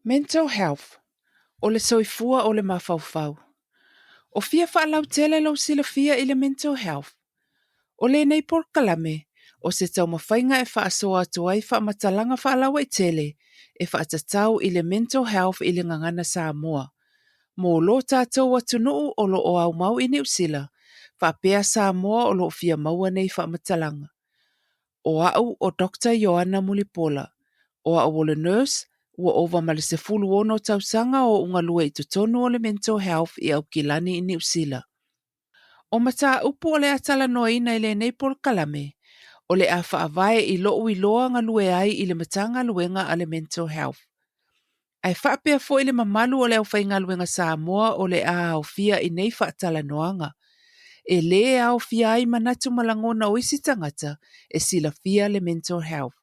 Mental health, o le soifua o le mafaufau. O fia whaalau tele lau sila fia i le mental health. O le nei por kalame, o se tau mawhainga e whaasoa atuai whaamatalanga whaalau e tele, e whaatatau i le mental health i le ngangana Samoa. Mō lo tātou atunuu o lo o au mau i New Zealand, whaapea Samoa o lo fia maua nei whaamatalanga. O au o Dr. Ioana Mulipola, o au o le nurse, ua ova ma le sefulu ono tausanga o unga lua i tutonu o le mental health i au kilani i New Zealand. O mata upu o le atala noaina i le nei por kalame, o le a whaavae i loo i loa nga lue ai i le matanga luenga a le mental health. Ai whaapea fo i le mamalu o le au whainga luenga Samoa o le a au fia i nei whaatala noanga. E le au fia ai manatu malangona o isi tangata e sila fia le mental health.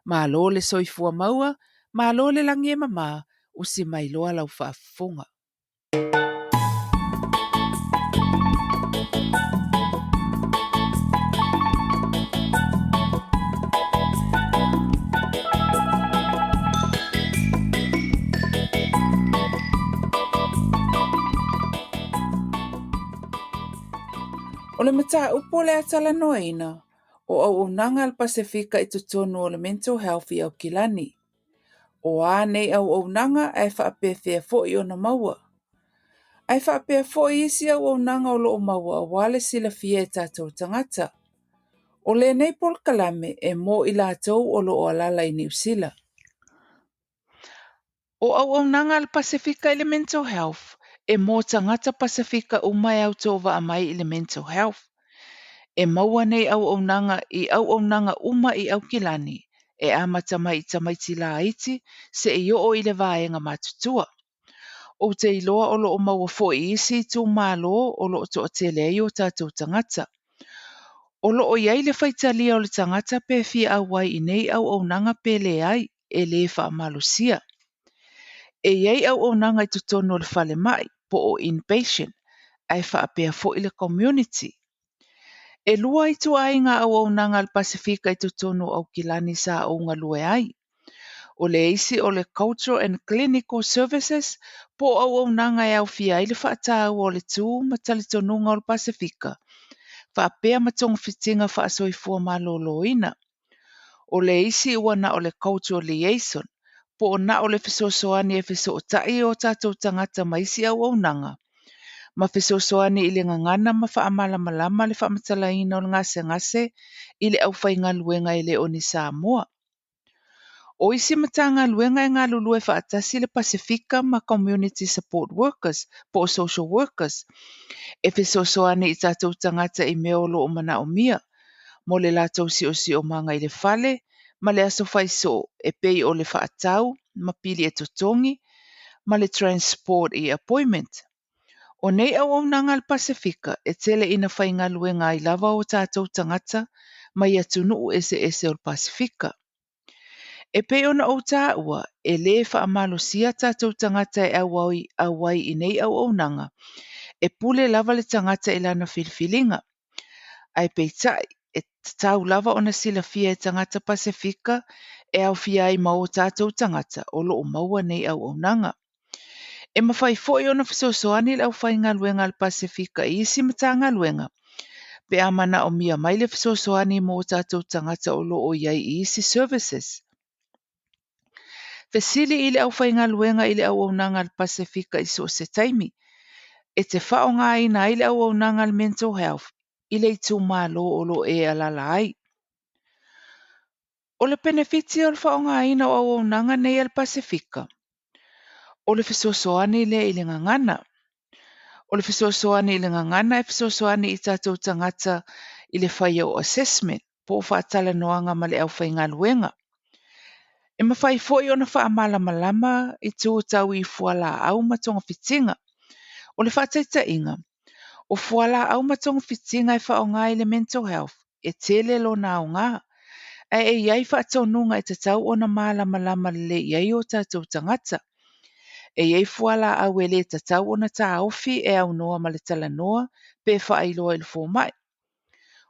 Ma lo le soifua maua, ma lo le langi e mama, usi mai loa lau whaafunga. O le mata upo le atala noaina, o au unanga al Pasifika i tutonu o le mental health i au kilani. O a nei au unanga ai whaapewhia fo i ona maua. Ai whaapea fo i isi au unanga o loo maua a wale sila fia e tātou tangata. O le nei pol kalame e mō i lātou o loo alala i New Zealand. O au unanga al Pasifika i le mental health, e mō tangata Pasifika umai au tōwa amai i le mental health. E maua nei au unanga i au unanga uma i au kilani, e amata mai tamaiti la iti, se i o i le vaenga matutua. O te iloa o loo maua fo i isi tū mālo o loo to te lei o tātou tangata. O loo iai le whaitalia o le tangata pe fia awai i nei au unanga pele ai, e le wha malusia. E iai au unanga i tutono le whale mai, po o inpatient, ai wha apea fo i le community. E lua i tu ainga au unanga al Pasifika i tutono au kilani sa o ngā lue ai. O le isi o le Cultural and Clinical Services po au unanga e au fia i le whaatau o le tū matalitonunga o le Pasifika. Whaapea matonga fitinga whaasoifua maloloina. O le isi ua na o le Cultural Liaison po o na o le fisosoani e fisotai o tātou tangata maisi au unanga. Ma fisosoani i le ngangana ma whaamala malama le whaamatalaina o le ngase i le au whainga luenga i le o ni Samoa. O isi matanga luenga e ngā lulu e whaatasi le Pasifika ma community support workers po o social workers. E fisosoani i tātou tangata i meo lo o mana o mia. Mo le lātou si o manga i le whale, ma le aso whaiso e pei o le whaatau, ma pili e totongi, ma le transport i appointment. O nei au nanga al Pasifika e tele ina whainga luenga i lava o tātou tangata mai atunu ese o Pasifika. E pe ona o tā ua e le whaamalosia tātou tangata e awai i nei au nanga. E pule lava le tangata i lana filfilinga. Ai pe tai e tau lava ona sila fia e tangata Pasifika e au fia i mau tātou tangata o loo maua nei au nanga. E mawhai fōi ona fisosoani lau whainga luenga al Pasifika i isi matanga luenga. Pe amana o mia mai le fisosoani mō tātou tangata o loo iai i isi services. Fesili i le au whainga luenga i le au nanga al Pasifika i so se taimi. E te whao ngā ina i le au nanga al mental health i le itu mālo o lo e alala ai. O le benefiti o le whao ngā ina o au nanga nei al Pasifika. O le fisosoani le i le ngangana. O le fisosoani i le ngangana e fisosoani i tātou tangata i le whaia o assessment po whaatala noanga ma le au whainga luenga. E mawhai fōi ona whaamala malama i tū tau i fuala au matonga fitinga. O le whaataita inga. O fuala au matonga fitinga i whao ngā i le mental health e tele lo nā o ngā. E iai whaatonunga e tatau ona malama le iai o tātou tangata. E iei fuala au e le tatau ona tā ofi e au noa ma le tala noa pe whaailoa i le fōmai.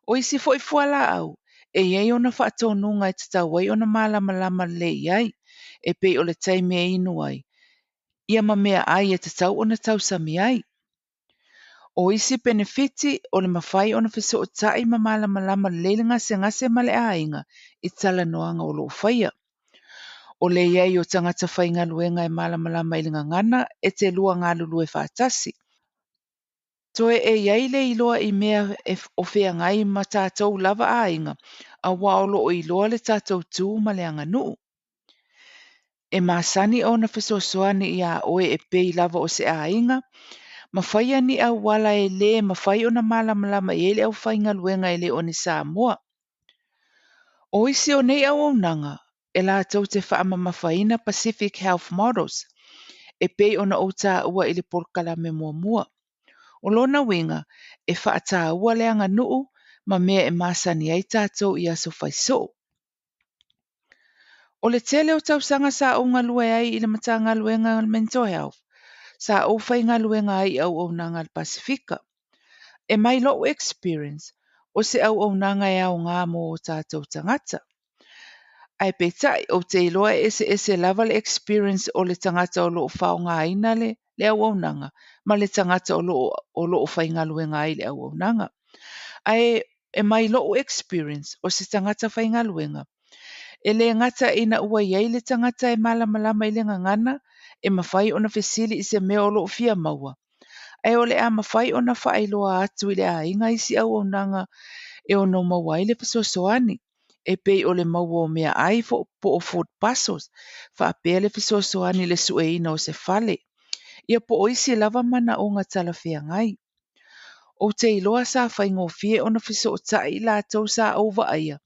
O isi fo i fuala au, e iei ona whaatonunga e tatau ai ona malama le iai, e pei o le taimi e inu ai. Ia ma mea ai e te tau o na tau sami ai. O isi benefiti o le mawhai o na fiso o tai ma malama lama lelinga se ngase ma le ainga i tala noanga o loo whaia. O le iai o tangata whainga luenga e malama lama ilinga ngana e te lua ngā lulu e whātasi. Toe e iai le iloa i mea o whea ngai ma tātou lava ainga a waolo o iloa le tātou tū ma le anga nuu. E masani o na fesoasoani i a oe e pei lava o se ainga, ma whaia ni au wala e le ma whai o na malama i ele au whainga luenga e le o ni Samoa. O isi o nei au nanga, e la tau te whaama mawhaina Pacific Health Models, e pei o na outa ua ili porkalame mua mua. O lona winga, e whaata ua le anga nuu, ma mea e masani ai tātou i aso whaiso. O le tele o tausanga sa o ngā lue ai i le matanga luenga mental health, sa o whainga luenga ai au au nanga al Pasifika. E mai lo experience, o se au au nanga e au ngā mo o tātou tangata. Ai petai o te iloa ese level experience o le tangata o loo whao ngā ina le au au nanga, ma le tangata o loo whainga luenga ai le au au nanga. Ai e mai lo experience o se tangata whainga luenga. E le ngata ina ua iei le tangata e malama i le ngangana, e mawhai o na fesili i se mea o loo fia maua. Ai o le a mawhai o na whaailoa atu i le a inga isi au au nanga e o no maua i le fisosoani. E pei o le maua o mea ai po o Fort Passos, wha apea le fisosoani le sue ina o se fale. Ia po o isi lava mana o ngā tala fia ngai. O te iloa sa whaingo fie o na fiso o tai la tau sa over aia.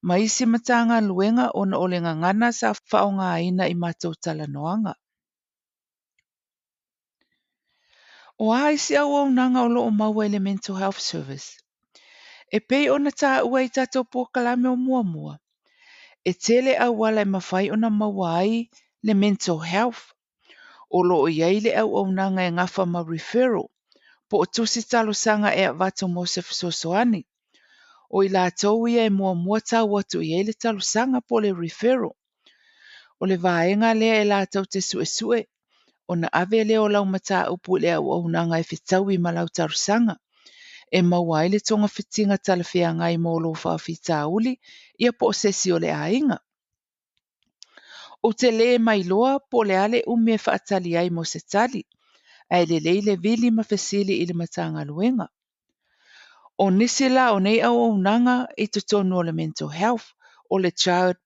Ma isi matanga luenga o na ole ngangana sa whao ngā ina i mātou tala noanga. O a isi au au nanga o loo maua i le mental health service. E pei o na tā ua i tātou pōkalame o mua mua. E tele au wala e mawhai o na maua ai le mental health. O loo iei le au au nanga e ngafa ma referral. Po o tusi talo sanga e avato mo se fisosoani. O i la tau ia e mua mua tau watu iei le talo sanga po le referral. O le vaenga lea e la tau te sue sue. O na ave leo lau mata upu le au au nanga e fitau i malau taru sanga. E maua ele tonga fitinga talawhia ngai mo lo whawhita uli, ia po sesi o le ainga. O te le mai loa po le ale umi e whaatali ai mo se tali, ai le leile vili ma fesili i le matanga luenga. O nisi la o nei au au nanga i tutonu o le mental health, o le child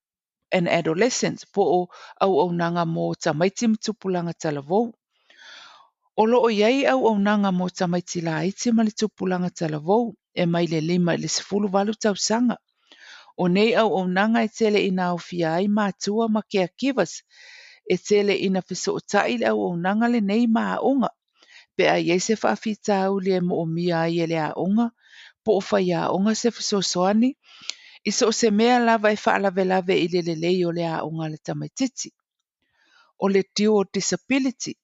and adolescent po o au au nanga mo tamaiti mtupulanga talavou. O loo iai au au nanga mo tamaiti la iti ma le tupulanga talavou, e mai le 5 le 18 tausanga. O nei au au nanga e tele ina au fia ai mātua ma caregivers, e tele ina fiso o tai le au au nanga le nei maa unga. Pe a iei se whaafita au le mo o mia ai e le a unga, po o whai a unga se fiso soani, iso o se mea lava e whaalave lave i le lei o le a unga le tamaititi. O le tiu o disability,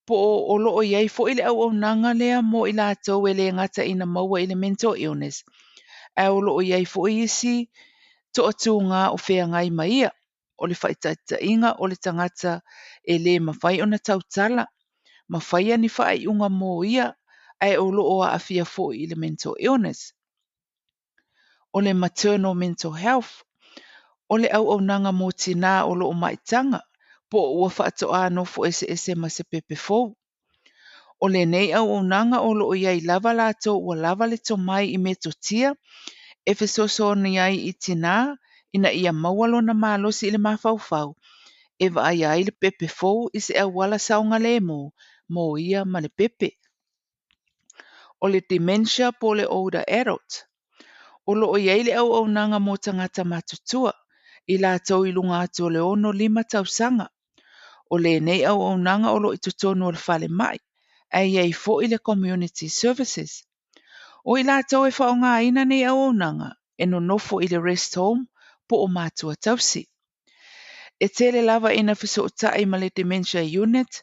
po o loo iei fo i le au au nanga lea mo i la tau e le ngata ina maua i le mental illness. A o loo iei fo i isi to atu ngā o whea ngai maia. O le whaitaita inga o le tangata e le mawhai o na tautala. Mawhai ani whai unga mō ia ai o loo a awhia fo i le mental illness. O le maternal mental health. O le au au nanga mō tina o loo maitanga. Po ua whaato ano fo ese ma se pepe fou. O le nei au au nanga o loo iai lava lato ua lava le to mai i me to tia. E fesoso ni ai i tina, ina ia mawalo na malosi i le mawhauwhau. E wa ai ai le pepe fou i se au wala saunga le mo ia ma le pepe. O le dementia po le older adult. O loo iai le au au nanga mo tangata matutua, i la tau i lunga atu le 5 tausanga. O le nei au au nanga o lo i tutonu o le whale mai, ai ai fo i le community services. O i la tau e whaonga ina nei au nanga, e no nofo i le rest home po o mātua tausi. E tele lava ina fiso o tai ma le dementia unit,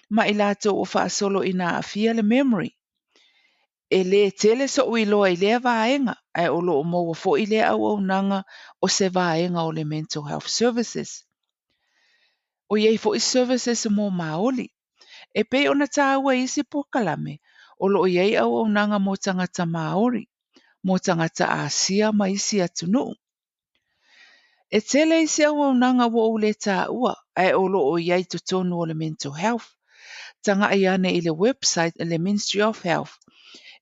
ma i la tau o whaasolo ina a fia le memory. E le tele so ui loa i lea vaenga, ai o lo o maua fo i lea au nanga o se vaenga o le mental health services. O iei fo i services mo maoli. E pe ona tāua isi po kalame, o lo iei au au nanga mo tangata Maori, mo tangata Asia ma isi atunu. E tele isi au au nanga wo o le tāua, ai o lo iei tutonu o le mental health. Tanga i ane i le website le Ministry of Health.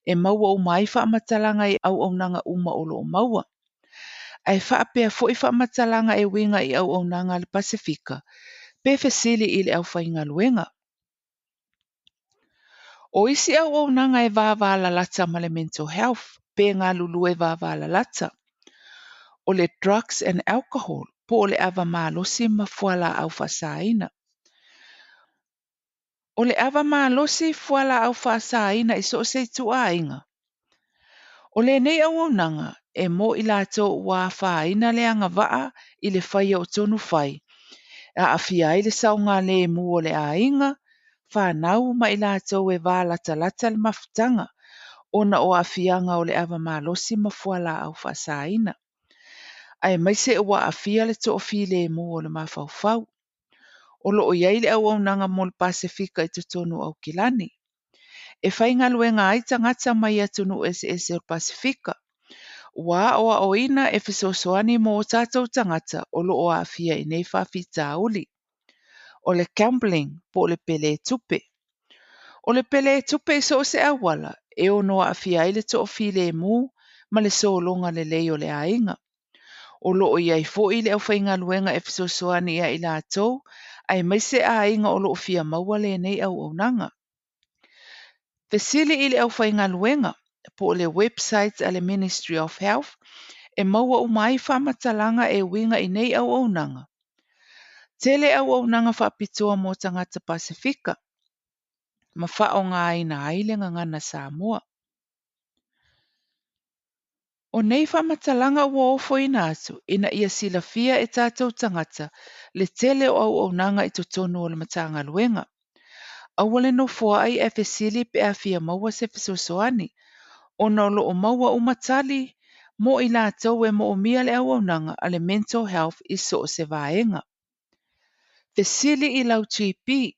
E maua o mai wha matalanga i au au nanga uma o lo maua. Ai wha apea fo i wha matalanga e winga i au au nanga le Pasifika, pe fesili i le au whainga luenga. O isi au au nanga e vāwala lata ma le mental health, pe ngā lulu e vāwala lata. O le drugs and alcohol, po o le ava mālosi ma fuala au whasaina. O le ava mālosi fuala au whasaina i so se tua inga. O le nei au au nanga, e mo i lato wā whaina le anga waa i le whaia o tonu whai. A awhia i le saunga le mu o le ainga, whanau ma i lato e wā lata lata le mafutanga, ona o awhianga o le ava mālosi ma fuala au whasaina. Ai mai se ua awhia le to ofi le mu o le mawhauwhau. O lo o iei le au au nanga mo le Pasifika i tutonu au kilani. E whainga luenga ai tangata mai atunu SS o Pasifika. Wa o ina e fisosoani mo o tātou tangata o lo o awhia i nei whawhita uli. O le gambling po le pele tupe. O le pele tupe i so se awala e o noa awhia i le to ofi le mu ma le solonga le lei o le ainga. O lo o iai fo i le au whainga luenga e fisosoani ia i la tau, ai mai se ainga o lo o fia maua le nei au au nanga. Fesili i le au whainga luenga po le website a le Ministry of Health e maua o mai whamatalanga e winga i nei au au nanga. Tele au au nanga whapitoa mo tangata Pasifika. Ma whao ngā ina ailenga ngana Samoa. O nei whamatalanga ua ofo ina atu, ina ia sila fia e tātou tangata le tele o au au nanga i totonu o le matanga luenga. Awale no fua ai e fesili pe a fia maua se fisosoani, o na lo o maua umatali mo i la tau e mo o mia le au au nanga a le mental health i so se vaenga. Fesili i lau GP,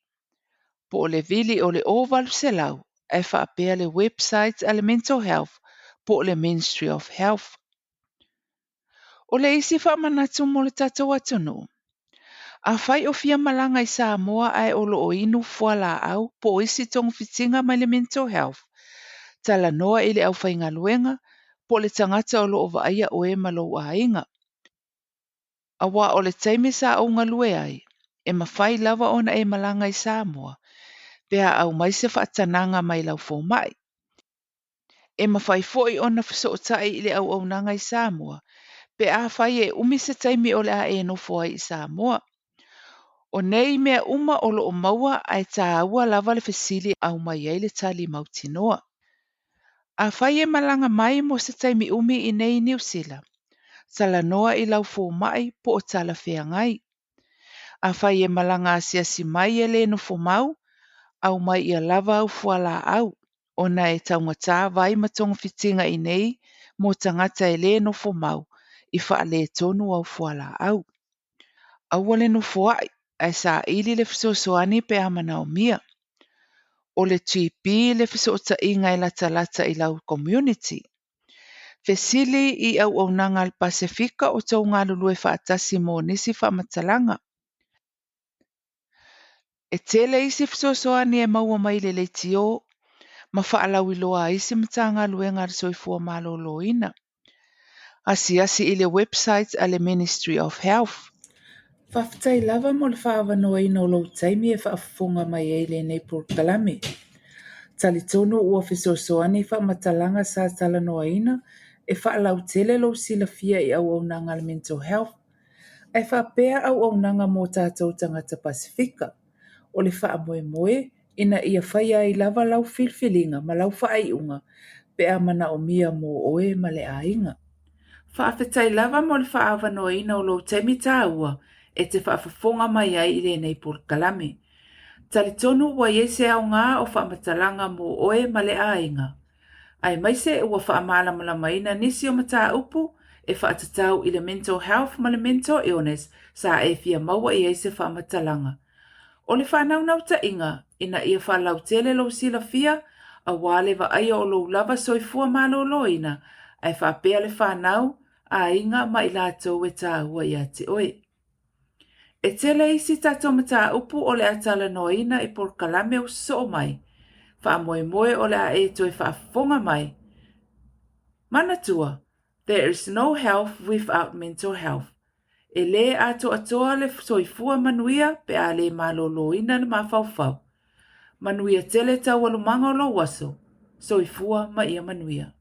po o le vili o le oval se lau, e whaapea le website a le mental health po o le Ministry of Health. O le isi whaamanatu mo le tatou atunu. A whai o fia malanga i Samoa ai o lo o inu fuala au po o isi tong fitinga mai le mental health. Tala noa i le au whainga luenga po le tangata o lo o vaia o e malo a inga. A wā o le taimi sa o ngā lue ai, e mawhai lava ona e malanga i Samoa, pea au mai se whaatananga mai lau fō mai. E mawhai foi ona whasootai i le au au nanga i Samoa, pe a whai e umi se taimi o le a e no fōai i Samoa. O nei mea uma o lo o maua ai tā ua lava le fesili au mai ei le tali mautinoa. A whai e malanga mai mo se taimi umi i nei New Zealand. Tala noa i lau fō mai po o tala whea ngai. A whai e malanga asia si mai e le no fō mau, au mai ia lava au fuala au. O na e taunga tā vai matonga fitinga i nei mo tangata e le no fō mau i wha le tonu au fuala au. Awale no fō ai, ai sa ili le fisosoani pe amana o mia. O le GP le fisota inga i lata i lau community. Fesili i au au nanga al Pasifika o tau ngā lulue whaatasi mo nisi whamatalanga. E tele isi fisosoani e maua mai le leitio, ma whaalau i loa isi matanga luenga ar soifua malo loina. Asi i le website a le Ministry of Health. Whaftai lava mo le whaawanoa ina o lau taimi e whaafunga mai e le nei purkalame. Tali tonu ua fisosoani whaamatalanga sa tala noa ina e whaalau tele lau sila fia i au au nanga le mental health. E whaapea au au nanga mo tātou tangata Pasifika. O le whaamoe moe ina ia whaia i lava lau filfilinga ma lau whaaiunga pe a mana o mia mo oe ma le ainga. Whaafetai lava mo le whaawanoa ina o lau taimi tāua e te whaafafonga mai ai i le nei purkalame. Tali tonu ua iese au ngā o whaamatalanga mo oe ma le ainga. Ai maise ua whaamala malama ina nisi o mata upu e whaatatau i le mental health ma le mental illness sa e fia maua i eise whaamatalanga. O le whanau nau ta inga, ina ia whalau tele lo sila fia, a wale wa aia o lo lava soifua malo loina, ai whapea le whanau, a inga ma i lātou e tā hua ia te oe. E tele isi tato mata upu o le atala noina i por kalame o so mai, wha moe moe o le a e toi whaafonga mai. Manatua, there is no health without mental health. E le ato atoa le soifua manuia pe a le maloloina na mawhauwhau. Manuia tele tau alumanga o lo waso, soifua ma ia manuia.